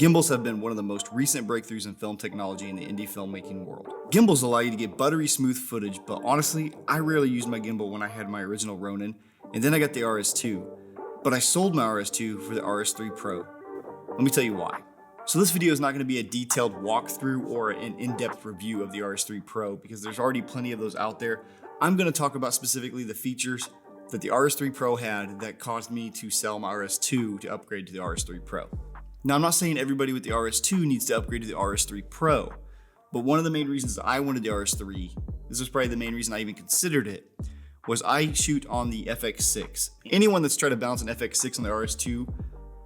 Gimbals have been one of the most recent breakthroughs in film technology in the indie filmmaking world. Gimbals allow you to get buttery smooth footage, but honestly, I rarely used my gimbal when I had my original Ronin, and then I got the RS2. But I sold my RS2 for the RS3 Pro. Let me tell you why. So this video is not going to be a detailed walkthrough or an in-depth review of the RS3 Pro because there's already plenty of those out there. I'm going to talk about specifically the features that the RS3 Pro had that caused me to sell my RS2 to upgrade to the RS3 Pro. Now, I'm not saying everybody with the RS2 needs to upgrade to the RS3 Pro, but one of the main reasons I wanted the RS3, this was probably the main reason I even considered it, was I shoot on the FX6. Anyone that's tried to balance an FX6 on the RS2,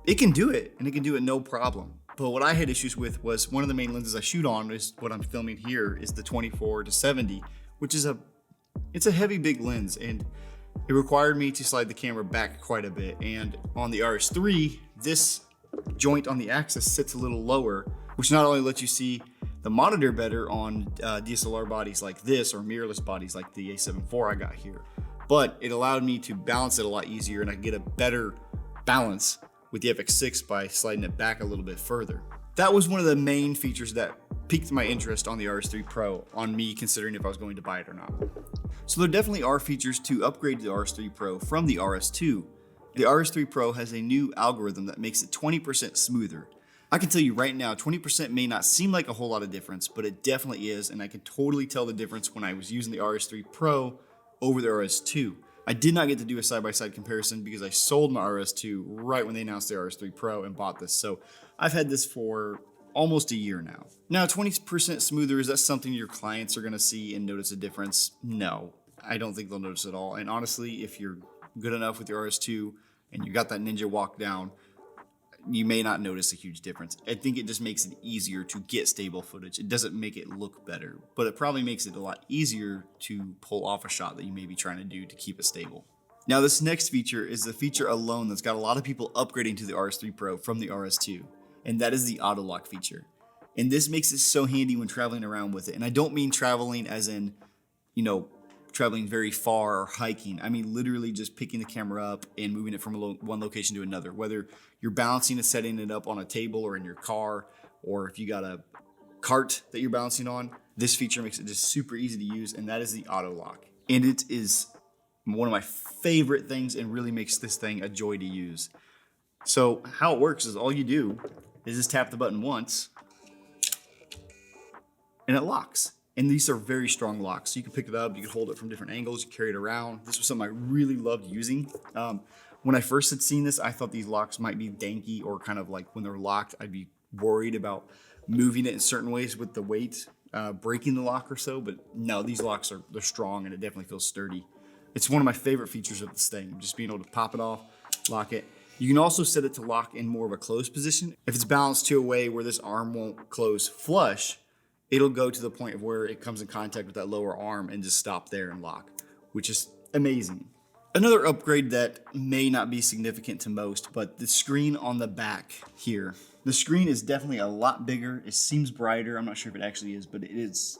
it can do it, and it can do it no problem. But what I had issues with was one of the main lenses I shoot on is what I'm filming here is the 24-70, which is it's a heavy big lens, and it required me to slide the camera back quite a bit. And on the RS3, this joint on the axis sits a little lower, which not only lets you see the monitor better on DSLR bodies like this or mirrorless bodies like the A7 IV I got here, but it allowed me to balance it a lot easier, and I get a better balance with the FX6 by sliding it back a little bit further. That was one of the main features that piqued my interest on the RS3 Pro, on me considering if I was going to buy it or not. So there definitely are features to upgrade to the RS3 Pro from the RS2. The RS3 Pro has a new algorithm that makes it 20% smoother. I can tell you right now, 20% may not seem like a whole lot of difference, but it definitely is, and I can totally tell the difference when I was using the RS3 Pro over the RS2. I did not get to do a side-by-side comparison because I sold my RS2 right when they announced the RS3 Pro and bought this, so I've had this for almost a year now. Now, 20% smoother, is that something your clients are gonna see and notice a difference? No, I don't think they'll notice at all, and honestly, if you're good enough with your RS2 and you got that ninja walk down, you may not notice a huge difference. I think it just makes it easier to get stable footage. It doesn't make it look better, but it probably makes it a lot easier to pull off a shot that you may be trying to do to keep it stable. Now, this next feature is the feature alone that's got a lot of people upgrading to the RS3 Pro from the RS2, and that is the auto lock feature. And this makes it so handy when traveling around with it. And I don't mean traveling as in, traveling very far or hiking. I mean literally just picking the camera up and moving it from one location to another, whether you're balancing and setting it up on a table or in your car, or if you got a cart that you're balancing on, this feature makes it just super easy to use, and that is the auto lock. And it is one of my favorite things and really makes this thing a joy to use. So how it works is all you do is just tap the button once and it locks. And these are very strong locks. So you can pick it up, you can hold it from different angles, you can carry it around. This was something I really loved using. When I first had seen this, I thought these locks might be danky, or kind of like when they're locked, I'd be worried about moving it in certain ways with the weight, breaking the lock or so. But no, these locks they're strong, and it definitely feels sturdy. It's one of my favorite features of this thing, just being able to pop it off, lock it. You can also set it to lock in more of a closed position. If it's balanced to a way where this arm won't close flush, it'll go to the point of where it comes in contact with that lower arm and just stop there and lock, which is amazing. Another upgrade that may not be significant to most, but the screen on the back here. The screen is definitely a lot bigger. It seems brighter. I'm not sure if it actually is, but it is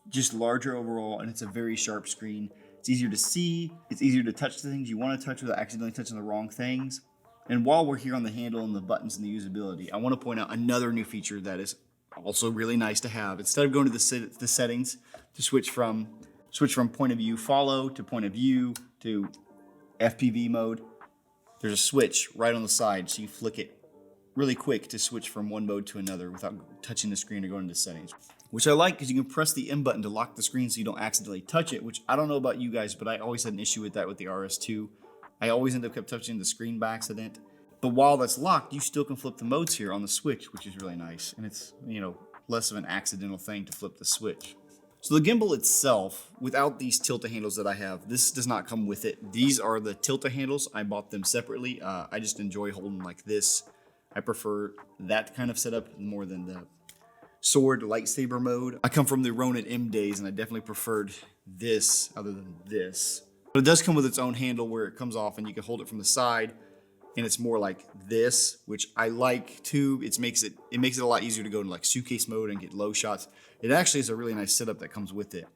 just larger overall, and it's a very sharp screen. It's easier to see. It's easier to touch the things you want to touch without accidentally touching the wrong things. And while we're here on the handle and the buttons and the usability, I want to point out another new feature that is also really nice to have. Instead of going to the settings to switch from point of view follow to point of view to FPV mode, there's a switch right on the side, so you flick it really quick to switch from one mode to another without touching the screen or going into settings, which I like because you can press the M button to lock the screen so you don't accidentally touch it, which I don't know about you guys, but I always had an issue with that with the RS2. I always end up kept touching the screen by accident. But while that's locked, you still can flip the modes here on the switch, which is really nice. And it's, less of an accidental thing to flip the switch. So the gimbal itself, without these tilta handles that I have, this does not come with it. These are the tilta handles. I bought them separately. I just enjoy holding like this. I prefer that kind of setup more than the sword lightsaber mode. I come from the Ronin M days, and I definitely preferred this other than this. But it does come with its own handle where it comes off and you can hold it from the side. And it's more like this, which I like too. It makes it a lot easier to go into like suitcase mode and get low shots. It actually is a really nice setup that comes with it.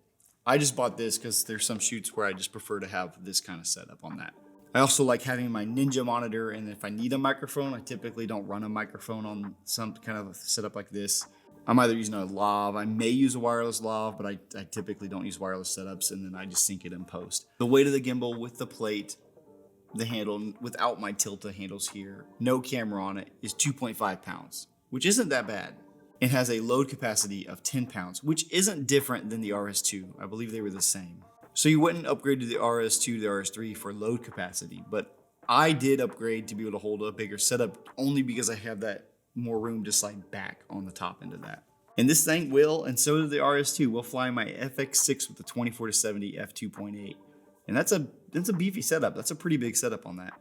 I just bought this because there's some shoots where I just prefer to have this kind of setup on that. I also like having my Ninja monitor, and if I need a microphone, I typically don't run a microphone on some kind of setup like this. I'm either using a lav, I may use a wireless lav, but I typically don't use wireless setups, and then I just sync it in post. The weight of the gimbal with the plate, the handle, without my tilta handles here, no camera on it, is 2.5 pounds, which isn't that bad. It has a load capacity of 10 pounds, which isn't different than the RS2. I believe they were the same. So you wouldn't upgrade to the RS2 to the RS3 for load capacity, but I did upgrade to be able to hold a bigger setup only because I have that more room to slide back on the top end of that. And this thing will, and so did the RS2, will fly my FX6 with the 24-70 f2.8. And that's a beefy setup. That's a pretty big setup on that.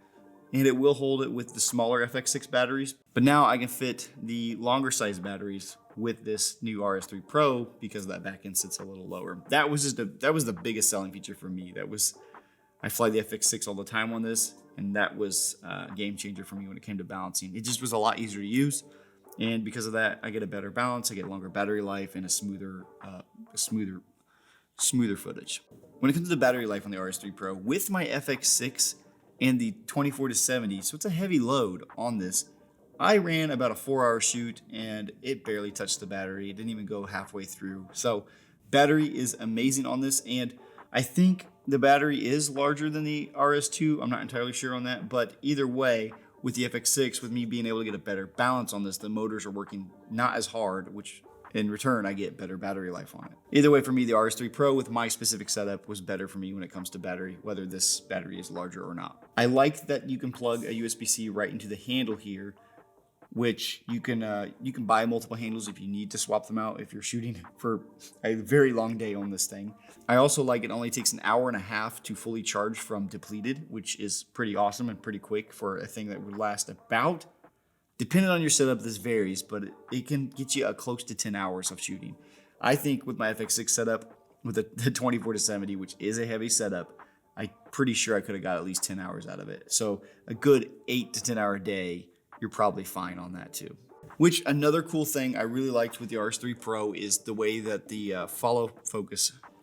And it will hold it with the smaller FX6 batteries. But now I can fit the longer size batteries with this new RS3 Pro because that back end sits a little lower. That was the biggest selling feature for me. I fly the FX6 all the time on this, and that was a game changer for me when it came to balancing. It just was a lot easier to use, and because of that, I get a better balance, I get longer battery life, and a smoother footage. When it comes to the battery life on the RS3 Pro, with my FX6 and the 24-70, so it's a heavy load on this, I ran about a 4-hour shoot and it barely touched the battery. It didn't even go halfway through. So battery is amazing on this, and I think the battery is larger than the RS2. I'm not entirely sure on that, but either way, with the FX6, with me being able to get a better balance on this, the motors are working not as hard, which in return, I get better battery life on it. Either way, for me, the RS3 Pro with my specific setup was better for me when it comes to battery, whether this battery is larger or not. I like that you can plug a USB-C right into the handle here, which you can buy multiple handles if you need to swap them out if you're shooting for a very long day on this thing. I also like it only takes an hour and a half to fully charge from depleted, which is pretty awesome and pretty quick for a thing that would last about, depending on your setup, this varies, but it can get you close to 10 hours of shooting. I think with my FX6 setup, with the 24-70, which is a heavy setup, I'm pretty sure I could have got at least 10 hours out of it. So a good 8 to 10 hour day, you're probably fine on that too. Which, another cool thing I really liked with the RS3 Pro is the way that the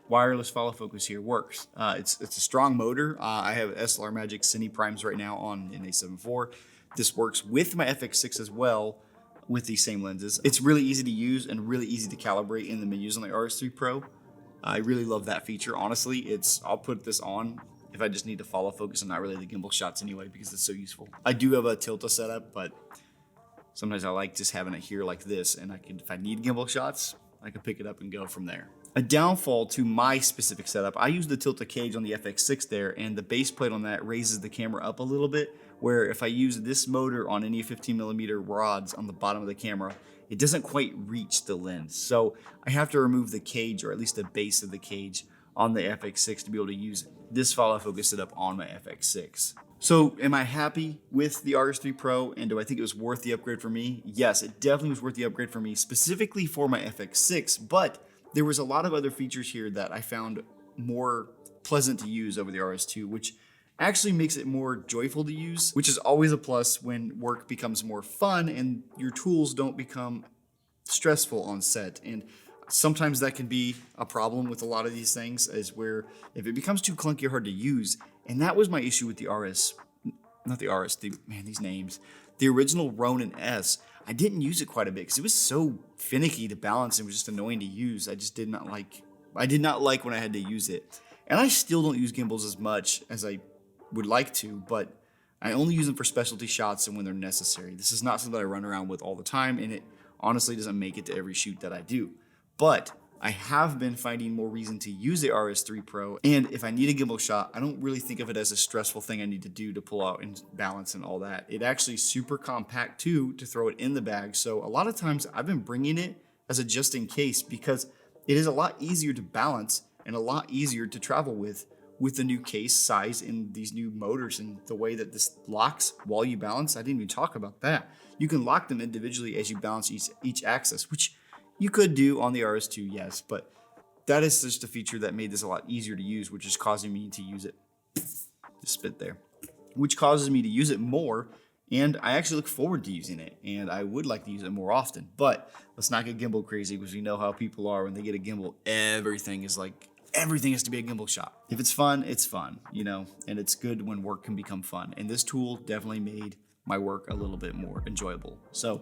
wireless follow focus here works. It's a strong motor. I have SLR Magic Cine Primes right now on an A7 IV. This works with my FX6 as well with these same lenses. It's really easy to use and really easy to calibrate in the menus on the RS3 Pro. I really love that feature. Honestly, I'll put this on if I just need to follow focus and not really the gimbal shots anyway, because it's so useful. I do have a tilta setup, but sometimes I like just having it here like this, and if I need gimbal shots, I can pick it up and go from there. A downfall to my specific setup, I use the tilta cage on the FX6 there, and the base plate on that raises the camera up a little bit, where if I use this motor on any 15mm rods on the bottom of the camera, it doesn't quite reach the lens. So I have to remove the cage, or at least the base of the cage on the FX6 to be able to use this follow focus setup on my FX6. So am I happy with the RS3 Pro, and do I think it was worth the upgrade for me? Yes, it definitely was worth the upgrade for me, specifically for my FX6, but there was a lot of other features here that I found more pleasant to use over the RS2, which actually makes it more joyful to use, which is always a plus when work becomes more fun and your tools don't become stressful on set. And sometimes that can be a problem with a lot of these things, is where if it becomes too clunky or hard to use, and that was my issue with the the original Ronin S. I didn't use it quite a bit because it was so finicky to balance and was just annoying to use. I did not like when I had to use it. And I still don't use gimbals as much as I would like to, but I only use them for specialty shots and when they're necessary. This is not something I run around with all the time, and it honestly doesn't make it to every shoot that I do. But I have been finding more reason to use the RS3 Pro, and if I need a gimbal shot, I don't really think of it as a stressful thing I need to do to pull out and balance and all that. It actually is super compact too to throw it in the bag, so a lot of times I've been bringing it as a just in case because it is a lot easier to balance and a lot easier to travel with the new case size and these new motors and the way that this locks while you balance. I didn't even talk about that. You can lock them individually as you balance each axis, which you could do on the RS2, yes, but that is just a feature that made this a lot easier to use, which is causing me to use it, just spit there, which causes me to use it more, and I actually look forward to using it, and I would like to use it more often, but let's not get gimbal crazy, because we know how people are when they get a gimbal, everything is like everything has to be a gimbal shot. If it's fun, it's fun, you know, and it's good when work can become fun. And this tool definitely made my work a little bit more enjoyable. So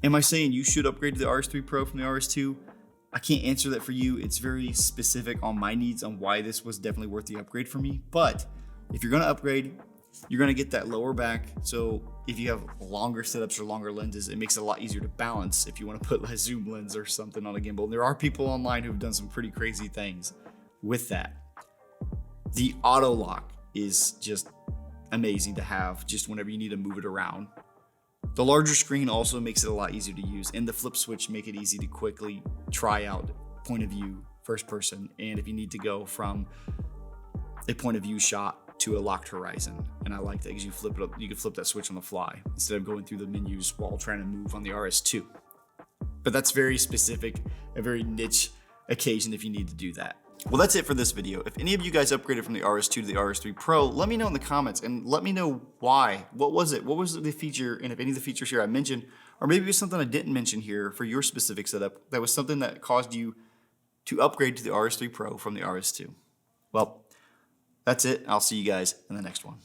am I saying you should upgrade to the RS3 Pro from the RS2? I can't answer that for you. It's very specific on my needs on why this was definitely worth the upgrade for me. But if you're gonna upgrade, you're gonna get that lower back. So if you have longer setups or longer lenses, it makes it a lot easier to balance if you wanna put a zoom lens or something on a gimbal. There are people online who've done some pretty crazy things with that. The auto lock is just amazing to have just whenever you need to move it around. The larger screen also makes it a lot easier to use, and the flip switch make it easy to quickly try out point of view, first person, and if you need to go from a point of view shot to a locked horizon. And I like that because you flip it up, you can flip that switch on the fly instead of going through the menus while trying to move on the RS2. But that's very specific, a very niche occasion if you need to do that. Well, that's it for this video. If any of you guys upgraded from the RS2 to the RS3 Pro, let me know in the comments and let me know why. What was it? What was the feature? And if any of the features here I mentioned, or maybe it was something I didn't mention here for your specific setup, that was something that caused you to upgrade to the RS3 Pro from the RS2. Well, that's it. I'll see you guys in the next one.